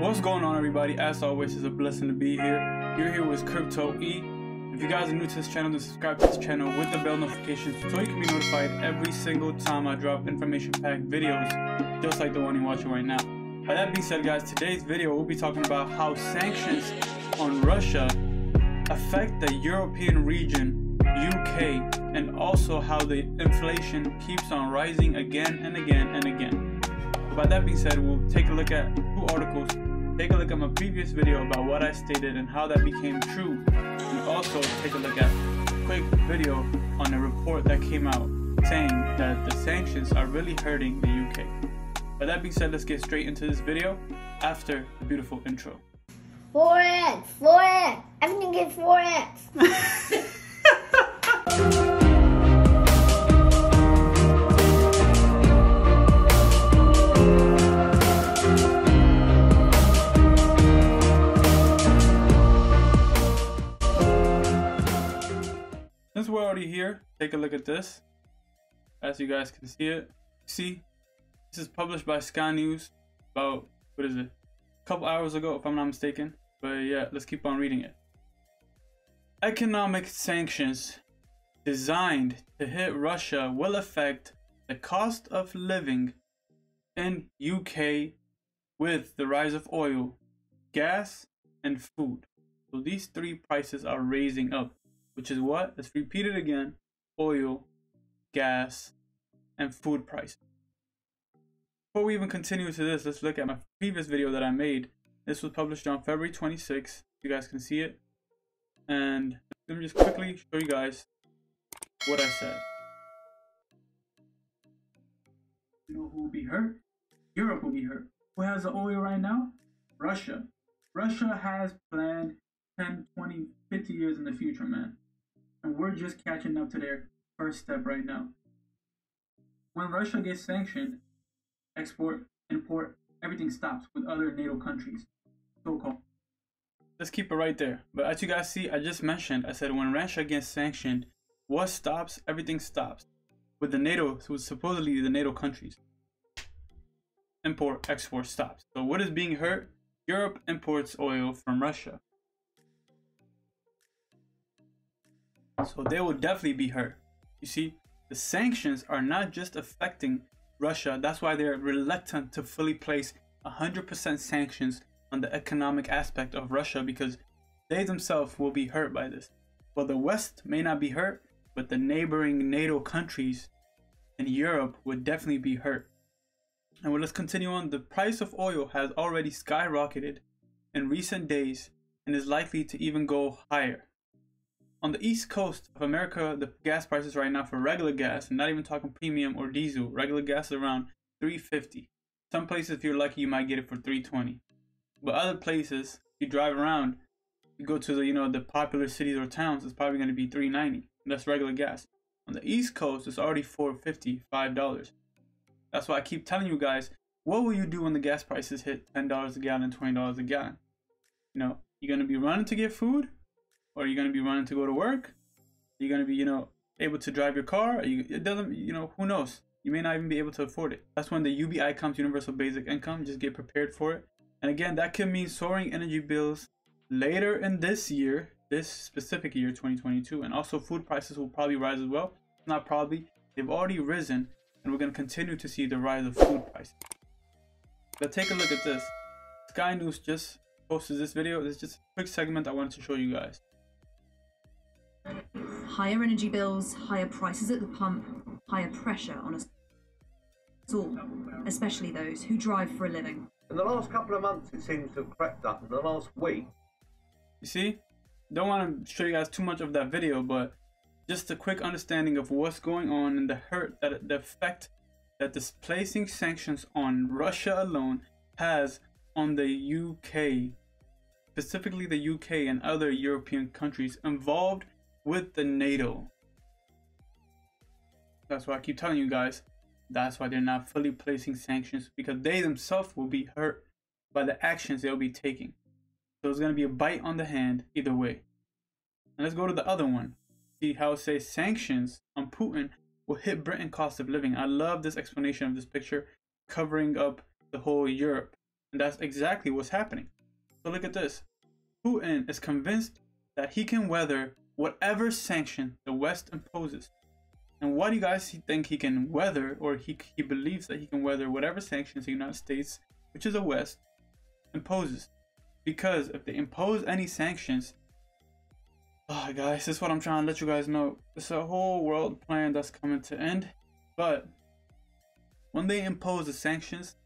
What's going on, everybody? As always, it's a blessing to be here. You're here with Crypto E. If you guys are new to this channel, then subscribe to this channel with the bell notifications so you can be notified every single time I drop information-packed videos, just like the one you're watching right now. By that being said, guys, today's video we'll be talking about how sanctions on Russia affect the European region, UK, and also how the inflation keeps on rising again and again and again. So by that being said, we'll take a look at two articles, take a look at my previous video about what I stated and how that became true, and also take a look at a quick video on a report that came out saying that the sanctions are really hurting the UK. By that being said, let's get straight into this video after the beautiful intro. 4x, everything is 4x. Since we're already here, take a look at this. As you guys can see it. See, this is published by Sky News about, what is it, a couple hours ago if I'm not mistaken. But yeah, let's keep on reading it. Economic sanctions designed to hit Russia will affect the cost of living in UK with the rise of oil, gas, and food. So these three prices are raising up, which is what? Let's repeat it again. Oil, gas, and food prices. Before we even continue to this, let's look at my previous video that I made. This was published on February 26th. You guys can see it. And let me just quickly show you guys what I said. You know who will be hurt? Europe will be hurt. Who has the oil right now? Russia. Russia has planned 10, 20, 50 years in the future, man. And we're just catching up to their first step right now. When Russia gets sanctioned, export, import, everything stops with other NATO countries. So-called. Let's keep it right there. But as you guys see, I just mentioned, I said when Russia gets sanctioned, what stops? Everything stops. With the NATO, so supposedly the NATO countries. Import, export stops. So what is being hurt? Europe imports oil from Russia. So they will definitely be hurt. You see, the sanctions are not just affecting Russia. That's why they're reluctant to fully place 100% sanctions on the economic aspect of Russia, because they themselves will be hurt by this. Well, the West may not be hurt, but the neighboring NATO countries in Europe would definitely be hurt. And well, let's continue on. The price of oil has already skyrocketed in recent days and is likely to even go higher. On the east coast of America, the gas prices right now for regular gas, and not even talking premium or diesel, regular gas is around $3.50. Some places, if you're lucky, you might get it for $3.20. But other places, if you drive around, you go to the the popular cities or towns, it's probably going to be $3.90. That's regular gas. On the east coast, it's already $4.50, $5. That's why I keep telling you guys, what will you do when the gas prices hit $10 a gallon, $20 a gallon? You're going to be running to get food? Or are you going to be running to go to work? Are you going to be, able to drive your car? It doesn't, who knows? You may not even be able to afford it. That's when the UBI comes, Universal Basic Income. Just get prepared for it. And again, that could mean soaring energy bills later in this year, this specific year, 2022. And also food prices will probably rise as well. Not probably. They've already risen. And we're going to continue to see the rise of food prices. But take a look at this. Sky News just posted this video. This is just a quick segment I wanted to show you guys. Higher energy bills, higher prices at the pump, higher pressure on us all, especially those who drive for a living. In the last couple of months, it seems to have crept up. In the last week. You see? Don't want to show you guys too much of that video, but just a quick understanding of what's going on and the hurt, the effect that this placing sanctions on Russia alone has on the UK, specifically the UK and other European countries involved with the NATO. That's why I keep telling you guys, that's why they're not fully placing sanctions, because they themselves will be hurt by the actions they'll be taking. So it's going to be a bite on the hand either way. And let's go to the other one. See how it says sanctions on Putin will hit Britain cost of living. I love this explanation of this picture covering up the whole Europe. And that's exactly what's happening. So look at this. Putin is convinced that he can weather whatever sanction the West imposes. And why do you guys think he can weather, or he believes that he can weather whatever sanctions the United States, which is the West, imposes? Because if they impose any sanctions, oh guys, this is what I'm trying to let you guys know. It's a whole world plan that's coming to end. But when they impose the sanctions,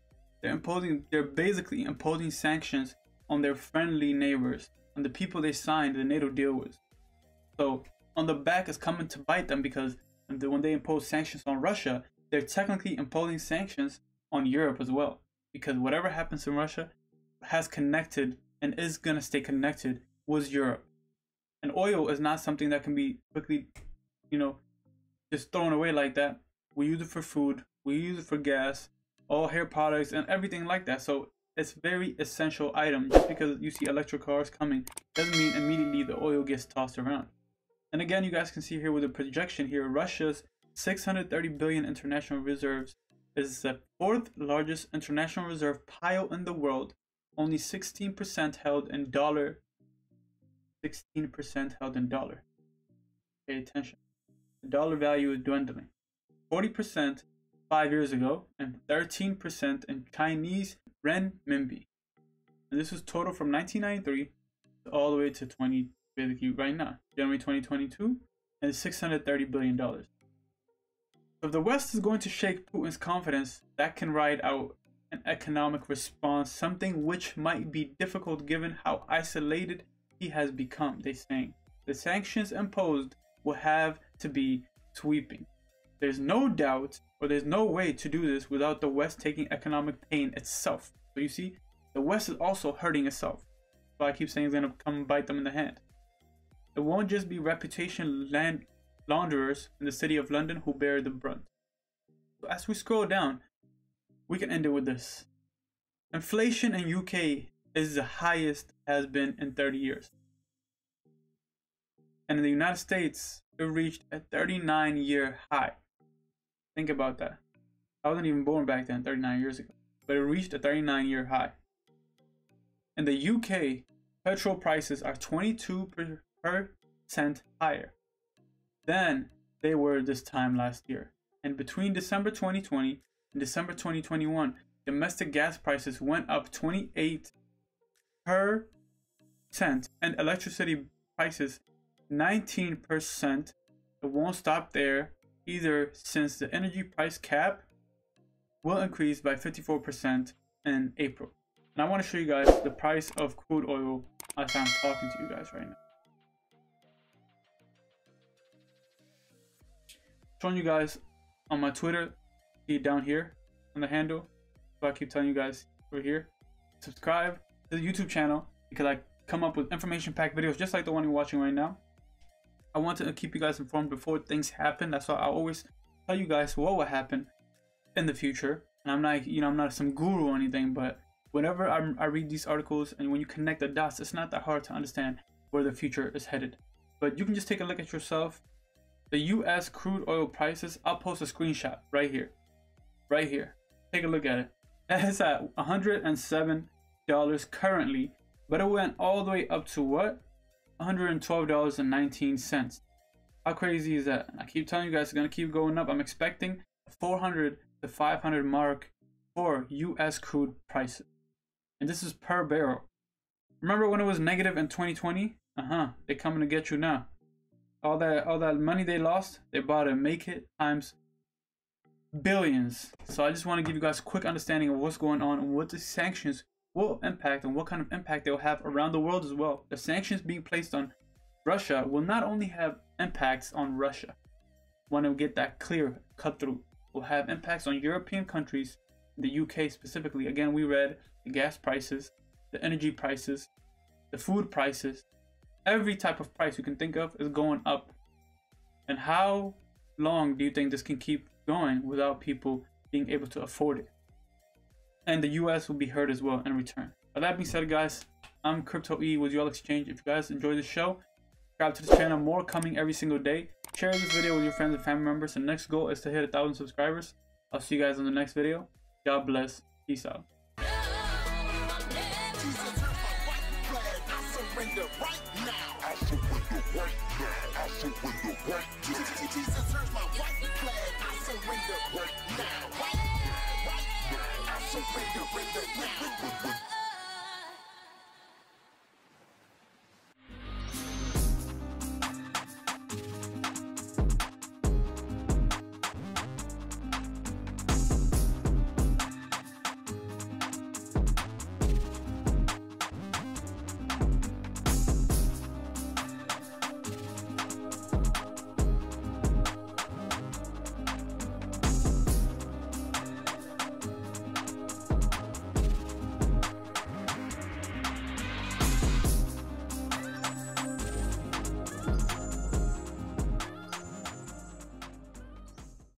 they're basically imposing sanctions on their friendly neighbors, on the people they signed the NATO deal with. So on the back is coming to bite them, because when they impose sanctions on Russia, they're technically imposing sanctions on Europe as well. Because whatever happens in Russia has connected and is gonna stay connected with Europe. And oil is not something that can be quickly, just thrown away like that. We use it for food, we use it for gas, all hair products and everything like that. So it's very essential item. Just because you see electric cars coming doesn't mean immediately the oil gets tossed around. And again, you guys can see here with the projection here, Russia's 630 billion international reserves is the 4th largest international reserve pile in the world. Only 16% held in dollar. 16% held in dollar. Pay attention. The dollar value is dwindling. 40% 5 years ago and 13% in Chinese renminbi. And this was total from 1993 all the way to basically right now, January 2022, and it's $630 billion. So if the West is going to shake Putin's confidence, that can ride out an economic response, something which might be difficult given how isolated he has become. They're saying the sanctions imposed will have to be sweeping. There's no doubt, or there's no way to do this without the West taking economic pain itself. So you see, the West is also hurting itself. So I keep saying it's gonna come and bite them in the hand. It won't just be reputation launderers in the city of London who bear the brunt. So as we scroll down, we can end it with this. Inflation in UK is the highest it has been in 30 years. And in the United States, it reached a 39-year high. Think about that. I wasn't even born back then, 39 years ago. But it reached a 39-year high. In the UK, petrol prices are 22% higher than they were this time last year. And between December 2020 and December 2021, domestic gas prices went up 28% and electricity prices 19%. It won't stop there either, since the energy price cap will increase by 54% in April. And I want to show you guys the price of crude oil as I'm talking to you guys right now. Showing you guys on my Twitter, see it down here on the handle. So I keep telling you guys over here, subscribe to the YouTube channel because I come up with information-packed videos just like the one you're watching right now. I want to keep you guys informed before things happen. That's why I always tell you guys what will happen in the future. And I'm not, I'm not some guru or anything, but whenever I read these articles and when you connect the dots, it's not that hard to understand where the future is headed. But you can just take a look at yourself. The US crude oil prices, I'll post a screenshot right here. Right here. Take a look at it. It's at $107 currently, but it went all the way up to what? $112.19. How crazy is that? I keep telling you guys it's gonna keep going up. I'm expecting a 400 to 500 mark for US crude prices. And this is per barrel. Remember when it was negative in 2020? They're coming to get you now. All that money they lost, they bought to make it times billions. So I just want to give you guys a quick understanding of what's going on and what the sanctions will impact and what kind of impact they will have around the world as well. The sanctions being placed on Russia will not only have impacts on Russia, want to get that clear, cut through, will have impacts on European countries, the UK specifically. Again, we read the gas prices, the energy prices, the food prices, every type of price you can think of is going up. And how long do you think this can keep going without people being able to afford it? And the US will be hurt as well in return. But that being said, guys, I'm Crypto E with Y'all Exchange. If you guys enjoyed the show, subscribe to this channel. More coming every single day. Share this video with your friends and family members. The next goal is to hit 1,000 subscribers. I'll see you guys in the next video. God bless. Peace out. surrender right now. I surrender right now. I surrender right now. Jesus turns my white flag. I surrender right now. Right now. I surrender right now.